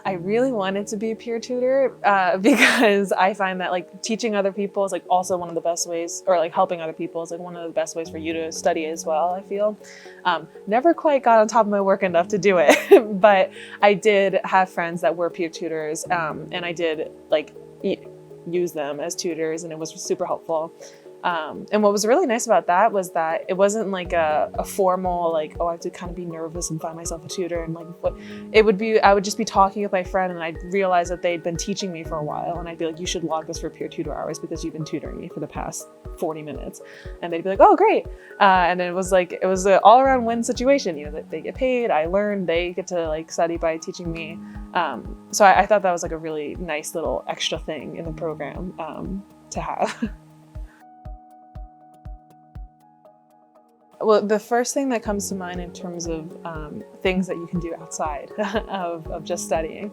I really wanted to be a peer tutor because I find that like teaching other people is like also one of the best ways, or like helping other people is like one of the best ways for you to study as well, I feel. Never quite got on top of my work enough to do it, but I did have friends that were peer tutors, and I did like use them as tutors, and it was super helpful. And what was really nice about that was that it wasn't like a formal, like, oh, I have to kind of be nervous and find myself a tutor. And like, what it would be, I would just be talking with my friend and I'd realize that they'd been teaching me for a while. And I'd be like, you should log this for peer tutor hours because you've been tutoring me for the past 40 minutes. And they'd be like, oh, great. And then it was an all around win situation. You know, that they get paid, I learn, they get to like study by teaching me. So I thought that was like a really nice little extra thing in the program to have. Well, the first thing that comes to mind in terms of things that you can do outside of just studying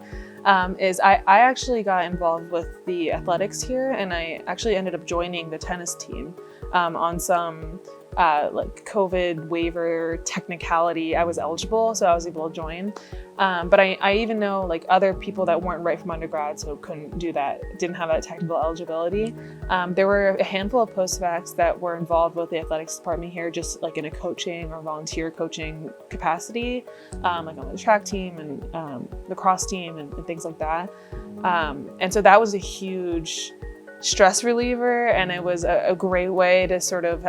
is I actually got involved with the athletics here, and I actually ended up joining the tennis team on some like COVID waiver technicality. I was eligible, so I was able to join. But I even know like other people that weren't right from undergrad, so couldn't do that, didn't have that technical eligibility. There were a handful of postbacks that were involved with the athletics department here, just like in a coaching or volunteer coaching capacity, like on the track team and the cross team and things like that. And so that was a huge stress reliever, and it was a great way to sort of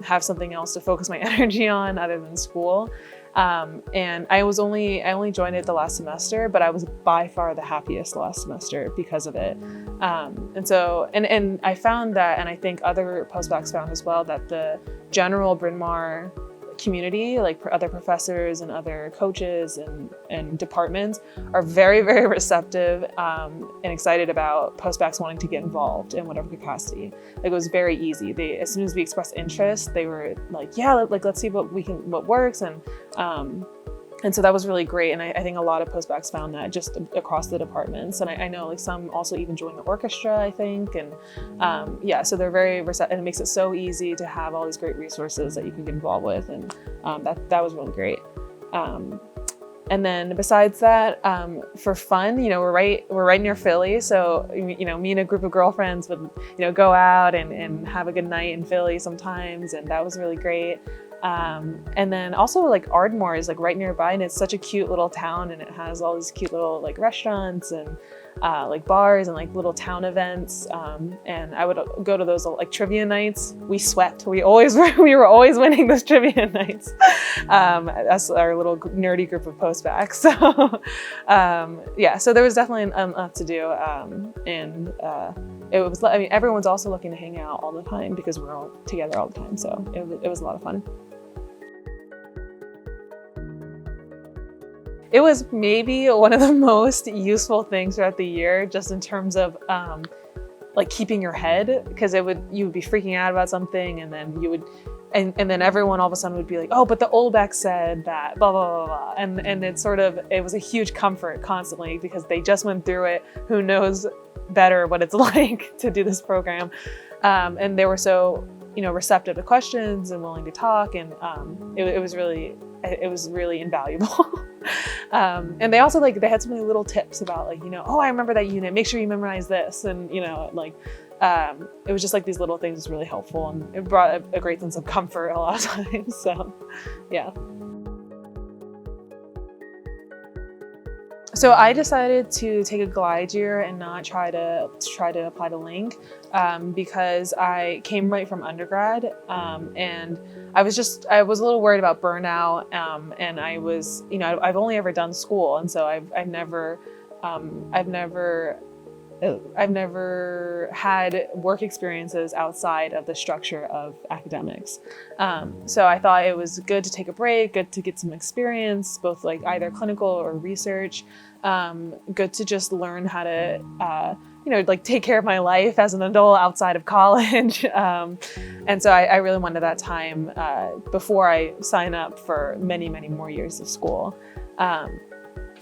have something else to focus my energy on other than school. And I only joined it the last semester, but I was by far the happiest last semester because of it. And I found that, and I think other postbacks found as well, that the general Bryn Mawr community, like other professors and other coaches and departments, are very, very receptive and excited about postbacks wanting to get involved in whatever capacity. Like, it was very easy. As soon as we expressed interest, they were like, yeah, like let's see what works, and so that was really great. And I think a lot of postbacks found that just across the departments. And I know like some also even joined the orchestra, I think. And yeah, so they're very receptive, and it makes it so easy to have all these great resources that you can get involved with. And that was really great. And then besides that, for fun, you know, we're right near Philly. So, you know, me and a group of girlfriends would, you know, go out and have a good night in Philly sometimes. And that was really great. And then also like Ardmore is like right nearby, and it's such a cute little town, and it has all these cute little like restaurants and like bars and like little town events. And I would go to those like trivia nights. We swept. We were always winning those trivia nights. That's our little nerdy group of postbacks. So yeah, so there was definitely enough to do. And it was, I mean, everyone's also looking to hang out all the time because we're all together all the time. So it was a lot of fun. It was maybe one of the most useful things throughout the year, just in terms of like keeping your head, because you would be freaking out about something, and then you would, and then everyone all of a sudden would be like, oh, but the Olbeck said that, blah, blah, blah, blah. And it was a huge comfort constantly because they just went through it. Who knows better what it's like to do this program. And they were so, you know, receptive to questions and willing to talk. And it was really invaluable. And they also they had so many little tips about like, you know, oh, I remember that unit, make sure you memorize this. And, you know, like, it was just like these little things was really helpful, and it brought a great sense of comfort a lot of times. So yeah. So I decided to take a glide year and not try to apply to Link because I came right from undergrad, and I was a little worried about burnout, and I was, you know, I've only ever done school, and so I've never had work experiences outside of the structure of academics. So I thought it was good to take a break, good to get some experience, both like either clinical or research, good to just learn how to, you know, like take care of my life as an adult outside of college. And so I really wanted that time before I sign up for many, many more years of school.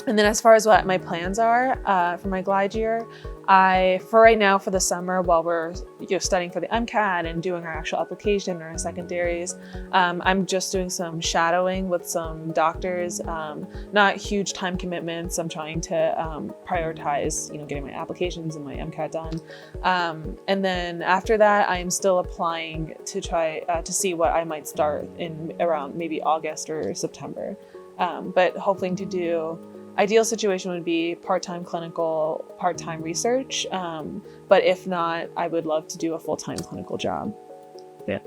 And then as far as what my plans are for my glide year, for right now, for the summer, while we're studying for the MCAT and doing our actual application or our secondaries, I'm just doing some shadowing with some doctors, not huge time commitments. I'm trying to prioritize, getting my applications and my MCAT done. And then after that, I am still applying to try to see what I might start in around maybe August or September. But hoping to do, ideal situation would be part-time clinical, part-time research. But if not, I would love to do a full-time clinical job. Yeah.